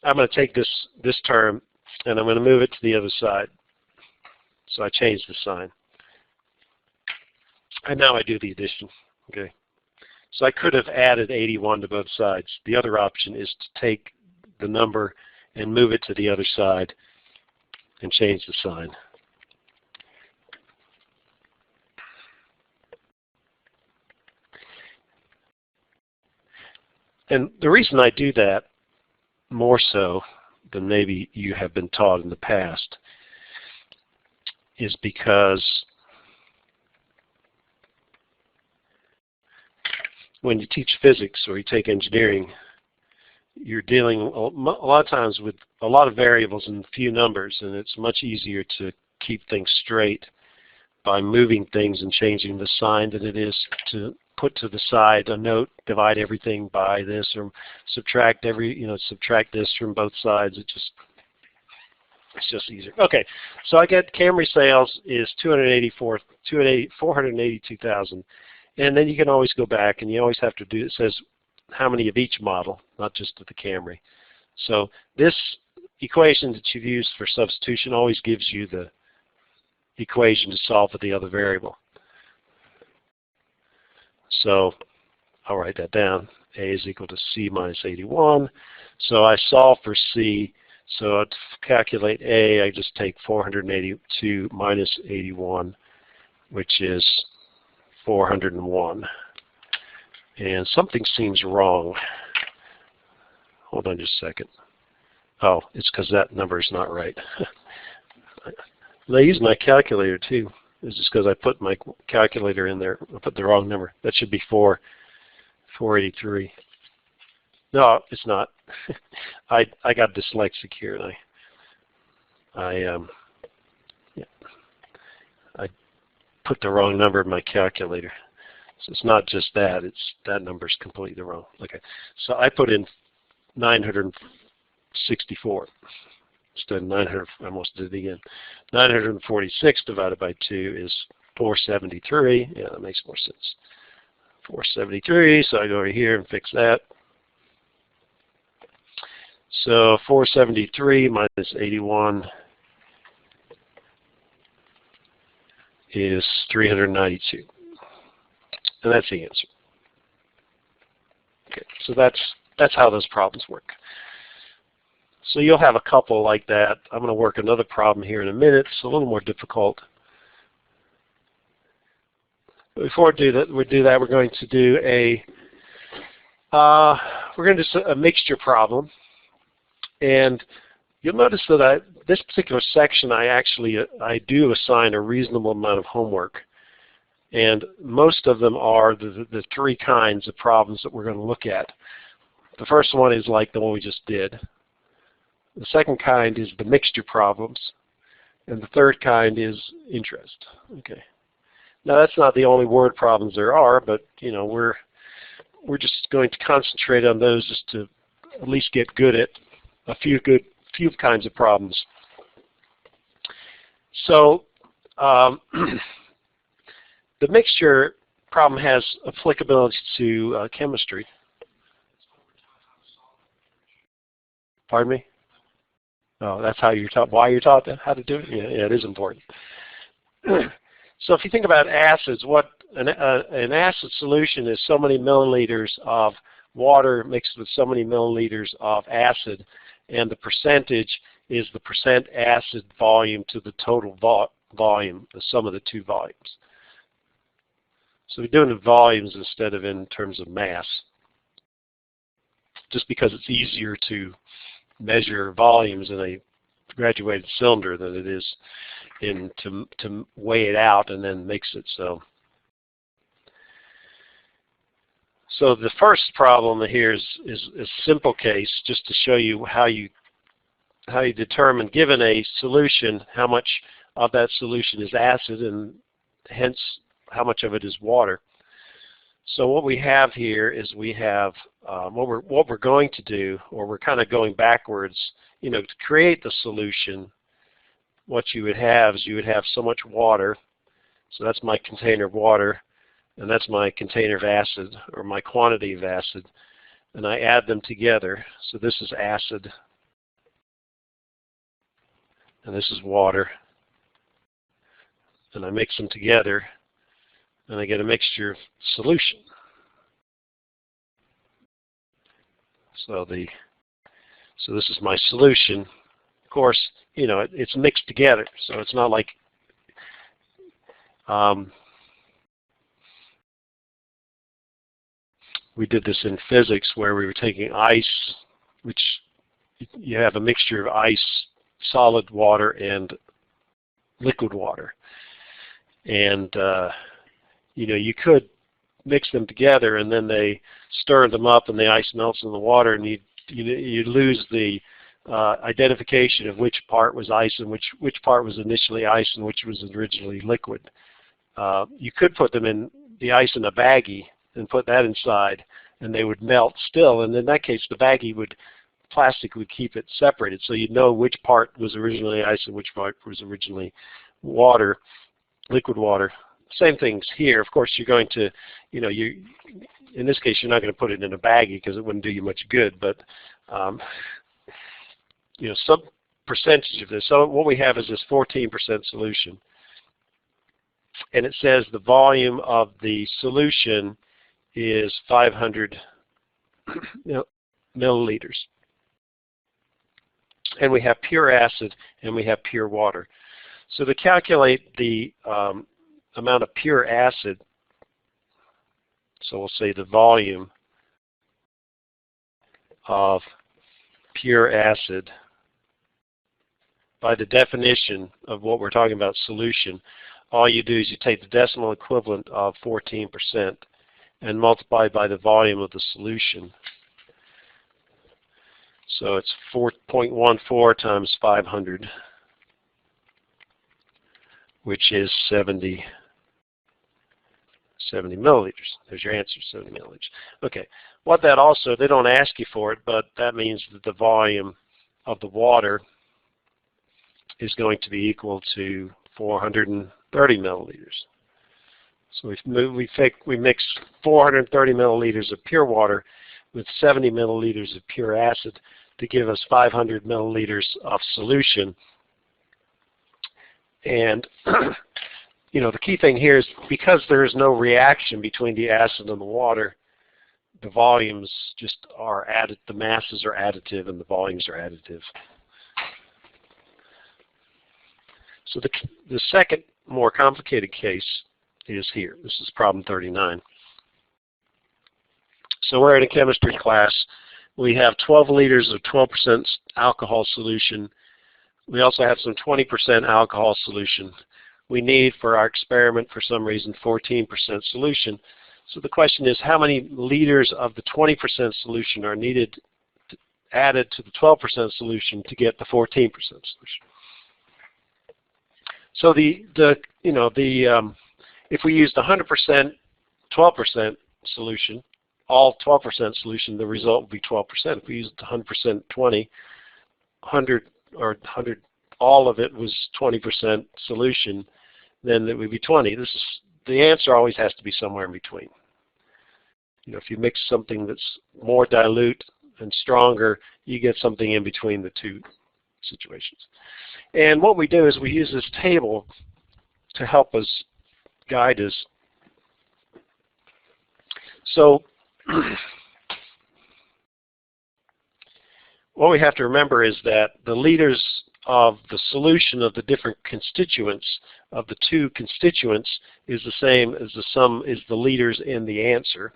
I'm going to take this term and I'm going to move it to the other side. So I change the sign. And now I do the addition. Okay. So I could have added 81 to both sides. The other option is to take the number and move it to the other side and change the sign. And the reason I do that, more so than maybe you have been taught in the past, is because when you teach physics or you take engineering, you're dealing a lot of times with a lot of variables and few numbers, and it's much easier to keep things straight by moving things and changing the sign than it is to put to the side a note, divide everything by this, or subtract subtract this from both sides. It's just easier. Okay, so I get Camry sales is 482,000, and then you can always go back and you always have to do, it says how many of each model, not just of the Camry. So this equation that you've used for substitution always gives you the equation to solve for the other variable. So I'll write that down. A is equal to C minus 81. So I solve for C. So to calculate A, I just take 482 minus 81, which is 401. And something seems wrong. Hold on just a second. Oh, it's because that number is not right. I use my calculator too. It's just because I put my calculator in there. I put the wrong number. That should be 483. No, it's not. I got dyslexic here, and I put the wrong number in my calculator. So it's not just that; it's that number's completely wrong. Okay, so I put in 964 instead of 900. I almost did it again. 946 divided by 2 is 473. Yeah, that makes more sense. 473. So I go over here and fix that. So 473 minus 81 is 392. And that's the answer. Okay, so that's how those problems work. So you'll have a couple like that. I'm going to work another problem here in a minute. It's a little more difficult. But before we do that, we're going to do a mixture problem. And you'll notice that this particular section, I do assign a reasonable amount of homework. And most of them are the three kinds of problems that we're going to look at. The first one is like the one we just did. The second kind is the mixture problems. And the third kind is interest. Okay. Now that's not the only word problems there are, but you know, we're just going to concentrate on those just to at least get good at a few kinds of problems. So the mixture problem has applicability to chemistry. Pardon me? Oh, that's how you're taught. Why you're taught how to do it? Yeah, it is important. So if you think about acids, what an acid solution is so many milliliters of water mixed with so many milliliters of acid, and the percentage is the percent acid volume to the total volume, the sum of the two volumes. So we're doing it in volumes instead of in terms of mass, just because it's easier to measure volumes in a graduated cylinder than it is to weigh it out and then mix it. So the first problem here is a simple case, just to show you how you determine, given a solution, how much of that solution is acid and hence how much of it is water. So what we have here is we have what we're going to do, or we're kind of going backwards. You know, to create the solution, what you would have is you would have so much water. So that's my container of water. And that's my container of acid, or my quantity of acid, and I add them together. So this is acid, and this is water, and I mix them together, and I get a mixture solution. So this is my solution. Of course, you know, it's mixed together, so it's not like we did this in physics where we were taking ice, which you have a mixture of ice, solid water, and liquid water. And you know, you could mix them together and then they stir them up and the ice melts in the water, and you lose the identification of which part was ice and which part was initially ice and which was originally liquid. You could put them in the ice in a baggie and put that inside, and they would melt still. And in that case, the baggie plastic would keep it separated, so you'd know which part was originally ice and which part was originally water, liquid water. Same things here. Of course, you're going to, you know, in this case, you're not going to put it in a baggie because it wouldn't do you much good. But you know, some percentage of this. So what we have is this 14% solution, and it says the volume of the solution is 500 milliliters. And we have pure acid and we have pure water. So to calculate the amount of pure acid, so we'll say the volume of pure acid, by the definition of what we're talking about, solution, all you do is you take the decimal equivalent of 14% and multiply by the volume of the solution. So it's 4.14 times 500, which is 70 milliliters. There's your answer, 70 milliliters. Okay, what that also, they don't ask you for it, but that means that the volume of the water is going to be equal to 430 milliliters. So we mix 430 milliliters of pure water with 70 milliliters of pure acid to give us 500 milliliters of solution. And you know, the key thing here is because there is no reaction between the acid and the water, the volumes just are added, the masses are additive and the volumes are additive. So the second more complicated case is here. This is problem 39. So we're in a chemistry class. We have 12 liters of 12% alcohol solution. We also have some 20% alcohol solution. We need, for our experiment, for some reason, 14% solution. So the question is, how many liters of the 20% solution are needed added to the 12% solution to get the 14% solution? So if we used 100% 12% solution, all 12% solution, the result would be 12%. If we used 100% 20, 100 or 100, all of it was 20% solution, then it would be 20. The answer always has to be somewhere in between. You know, if you mix something that's more dilute and stronger, you get something in between the two situations. And what we do is we use this table to help us guide us. So what we have to remember is that the liters of the solution of the different constituents of the two constituents is the same as the sum is the liters in the answer.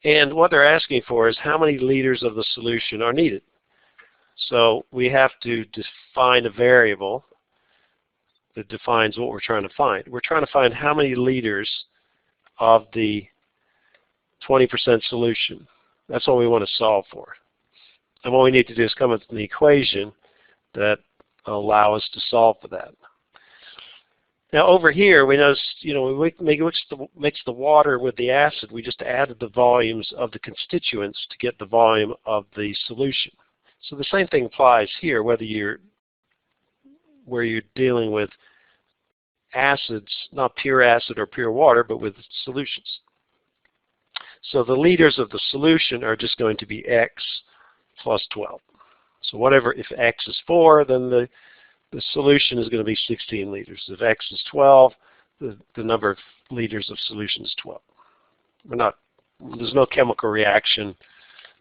And what they're asking for is how many liters of the solution are needed. So we have to define a variable that defines what we're trying to find. We're trying to find how many liters of the 20% solution. That's what we want to solve for. And what we need to do is come up with an equation that allow us to solve for that. Now over here, we notice, you know, we mix the water with the acid. We just added the volumes of the constituents to get the volume of the solution. So the same thing applies here, where you're dealing with acids, not pure acid or pure water, but with solutions. So the liters of the solution are just going to be x plus 12. So whatever, if x is 4, then the solution is going to be 16 liters. If x is 12, the number of liters of solution is 12. There's no chemical reaction.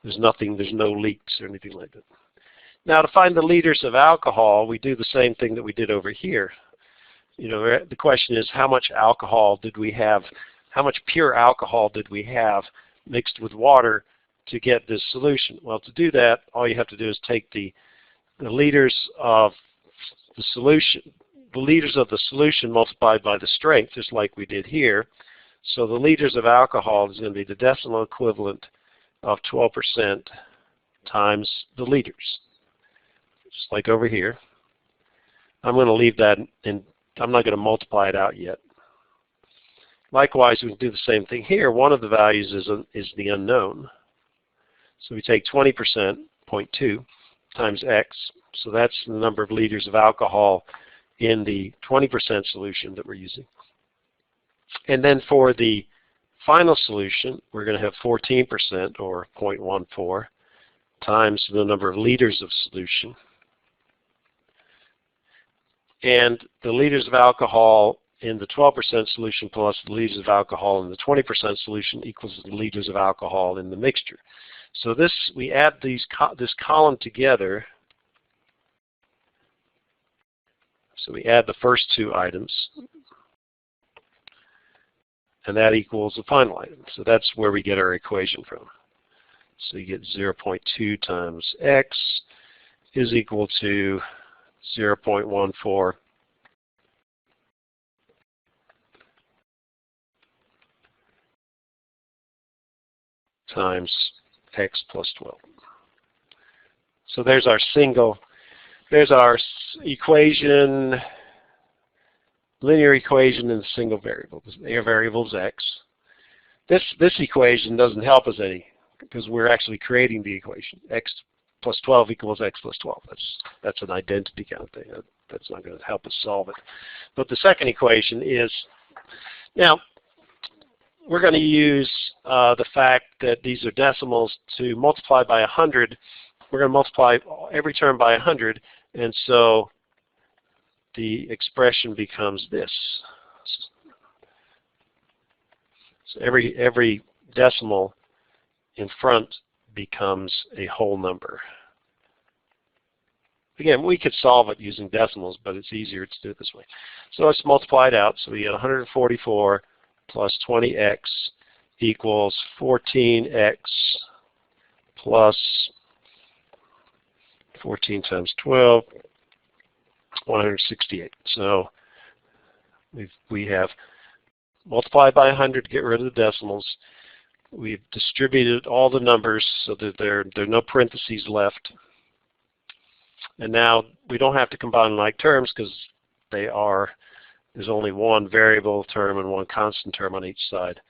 There's no leaks or anything like that. Now to find the liters of alcohol, we do the same thing that we did over here. You know, the question is how much alcohol did we have, how much pure alcohol did we have mixed with water to get this solution? Well, to do that, all you have to do is take the liters of the solution multiplied by the strength, just like we did here. So the liters of alcohol is going to be the decimal equivalent of 12% times the liters, just like over here. I'm going to leave that in. I'm not going to multiply it out yet. Likewise, we can do the same thing here. One of the values is the unknown. So we take 20%, 0.2, times x. So that's the number of liters of alcohol in the 20% solution that we're using. And then for the final solution, we're going to have 14%, or 0.14, times the number of liters of solution. And the liters of alcohol in the 12% solution plus the liters of alcohol in the 20% solution equals the liters of alcohol in the mixture. So this, we add this column together. So we add the first two items, and that equals the final item. So that's where we get our equation from. So you get 0.2 times x is equal to 0.14 times x plus 12. So there's our equation, linear equation in a single variable. The variable is x. This equation doesn't help us any because we're actually creating the equation. X plus 12 equals x plus 12. That's an identity kind of thing. That's not going to help us solve it. But the second equation is, now we're going to use the fact that these are decimals to multiply by 100. We're going to multiply every term by 100, and so the expression becomes this. So every decimal in front becomes a whole number. Again, we could solve it using decimals, but it's easier to do it this way. So let's multiply it out. So we get 144 plus 20x equals 14x plus 14 times 12, 168. So we have multiplied by 100 to get rid of the decimals. We've distributed all the numbers so that there are no parentheses left. And now we don't have to combine like terms because there's only one variable term and one constant term on each side.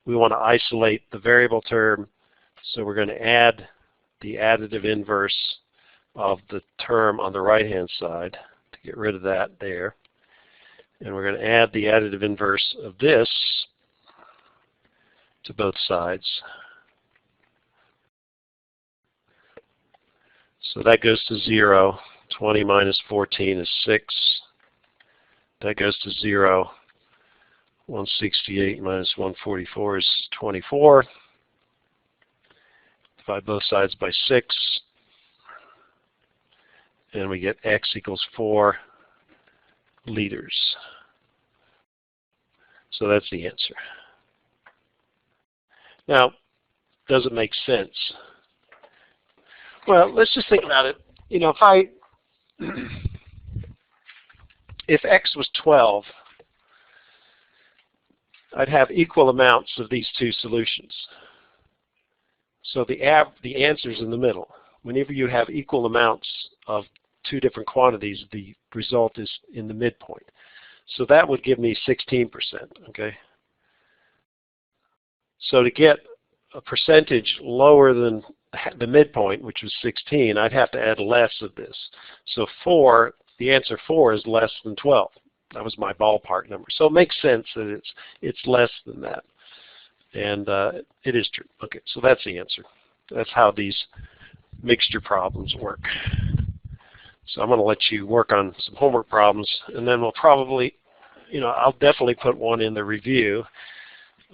We want to isolate the variable term, so we're going to add the additive inverse of the term on the right-hand side to get rid of that there. And we're going to add the additive inverse of this to both sides. So that goes to 0. 20 minus 14 is 6. That goes to 0. 168 minus 144 is 24. Divide both sides by 6. And we get x equals 4 liters. So that's the answer. Now, does it make sense? Well, let's just think about it. You know, if x was 12, I'd have equal amounts of these two solutions. So the answer's in the middle. Whenever you have equal amounts of two different quantities, the result is in the midpoint. So that would give me 16%, okay? So to get a percentage lower than the midpoint, which was 16, I'd have to add less of this. So 4, the answer 4 is less than 12. That was my ballpark number. So it makes sense that it's less than that. And it is true. Okay, so that's the answer. That's how these mixture problems work. So I'm going to let you work on some homework problems, and then we'll probably, I'll definitely put one in the review.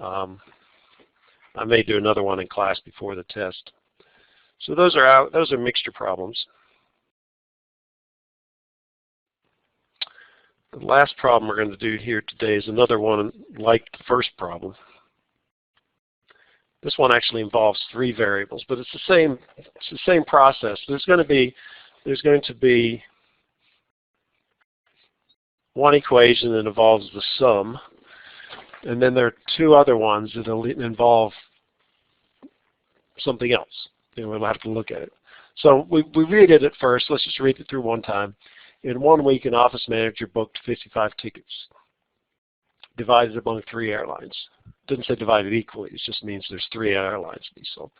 I may do another one in class before the test. So those are mixture problems. The last problem we're going to do here today is another one like the first problem. This one actually involves 3 variables, but it's the same process. There's going to be one equation that involves the sum, and then there are 2 other ones that involve something else. We'll have to look at it. So we read it at first. Let's just read it through one time. In 1 week, an office manager booked 55 tickets, divided among 3 airlines. It doesn't say divided equally. It just means there's 3 airlines to be sold.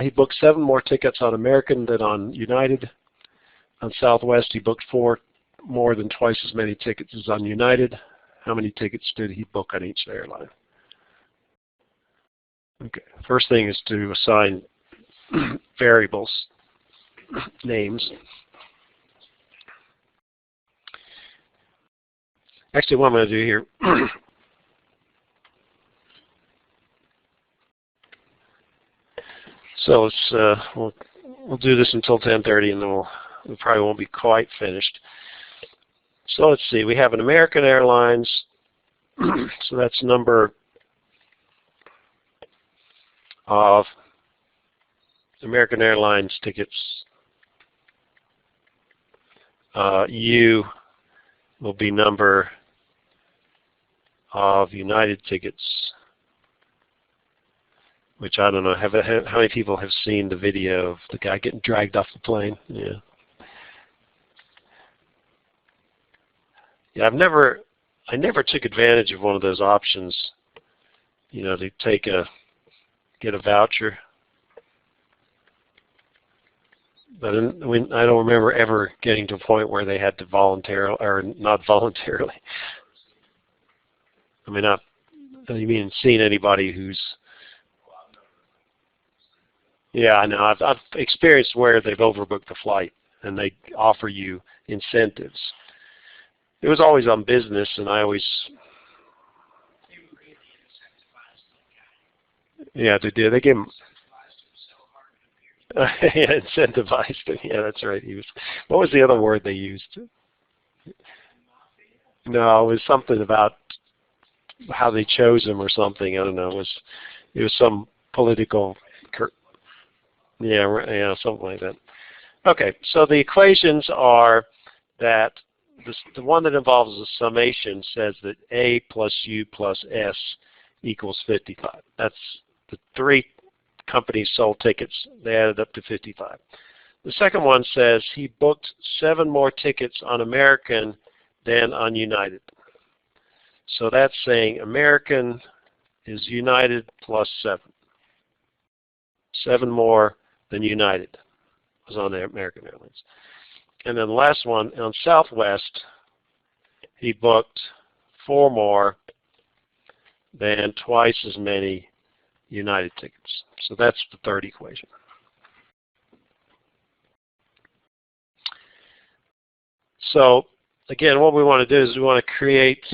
He booked 7 more tickets on American than on United. On Southwest, he booked 4 more than twice as many tickets as on United. How many tickets did he book on each airline? Okay, first thing is to assign variables, names. Actually, what I'm going to do here, so we'll do this until 10:30, and then we probably won't be quite finished. So let's see. We have an American Airlines, so that's number of American Airlines tickets. U will be number of United tickets, which I don't know. How many people have seen the video of the guy getting dragged off the plane? Yeah. Yeah, I never took advantage of one of those options, you know, to get a voucher. But I don't remember ever getting to a point where they had to voluntarily, or not voluntarily. I mean, you mean seen anybody who's, yeah, I know. I've experienced where they've overbooked the flight and they offer you incentives. It was always on business, and I always, yeah, they did. They gave him, yeah, incentivized. Yeah, that's right. What was the other word they used? No, it was something about how they chose him or something. I don't know. It was some political, yeah, something like that. Okay, so the equations are that the one that involves a summation says that A plus U plus S equals 55. That's the three companies sold tickets. They added up to 55. The second one says he booked 7 more tickets on American than on United. So that's saying American is United plus 7. 7 more than United was on the American Airlines. And then the last one, on Southwest, he booked 4 more than twice as many United tickets. So that's the third equation. So again, what we want to do is we want to create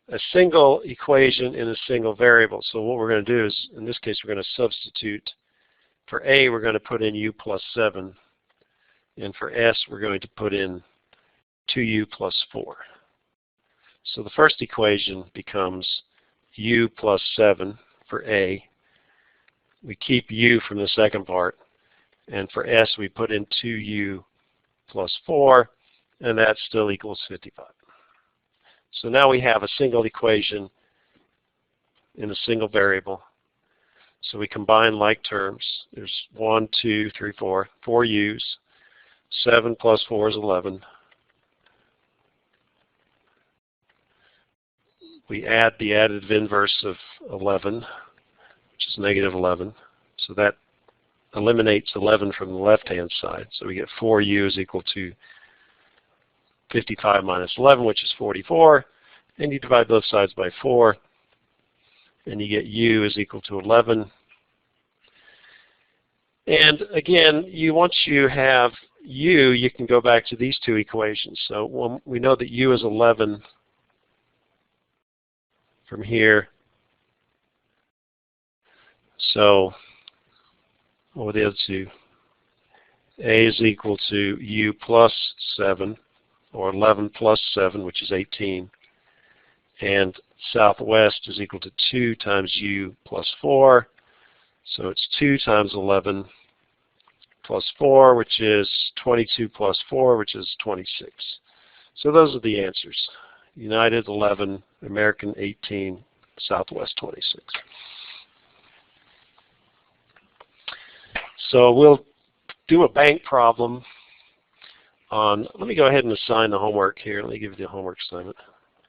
a single equation in a single variable. So what we're going to do is, in this case, we're going to substitute. For A, we're going to put in U plus 7. And for S, we're going to put in 2U plus 4. So the first equation becomes U plus 7 for A. We keep U from the second part. And for S, we put in 2U plus 4, and that still equals 55. So now we have a single equation in a single variable. So we combine like terms. There's 1, 2, 3, 4 U's. 7 plus 4 is 11. We add the additive inverse of 11, which is negative 11. So that eliminates 11 from the left-hand side. So we get 4U is equal to 55 minus 11, which is 44. And you divide both sides by 4. And you get U is equal to 11. And again, once you have U, you can go back to these two equations. So when we know that U is 11 from here. So what were the other two? A is equal to U plus 7, or 11 plus 7, which is 18. And Southwest is equal to 2 times U plus 4. So it's 2 times 11 plus 4, which is 22 plus 4, which is 26. So those are the answers. United 11, American 18, Southwest 26. So we'll do a bank problem on, let me go ahead and assign the homework here. Let me give you the homework assignment.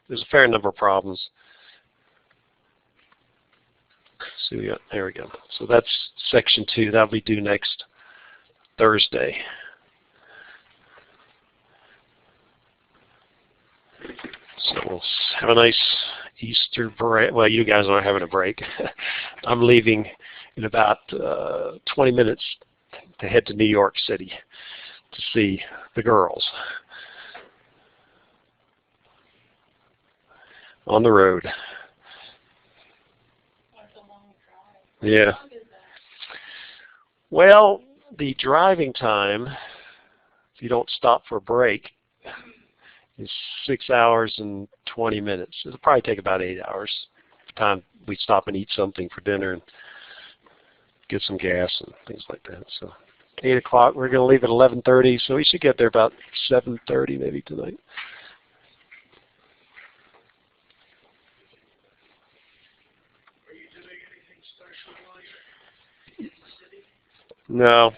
There's a fair number of problems. So there we go. So that's section 2. That'll be due next Thursday. So we'll have a nice Easter break. Well, you guys aren't having a break. I'm leaving in about 20 minutes to head to New York City to see the girls. on the road. Yeah. Well, the driving time, if you don't stop for a break, is 6 hours and 20 minutes. It'll probably take about 8 hours by the time we stop and eat something for dinner and get some gas and things like that. So 8 o'clock, we're going to leave at 11:30, so we should get there about 7:30 maybe tonight. Are you doing anything special while you're in the city? No.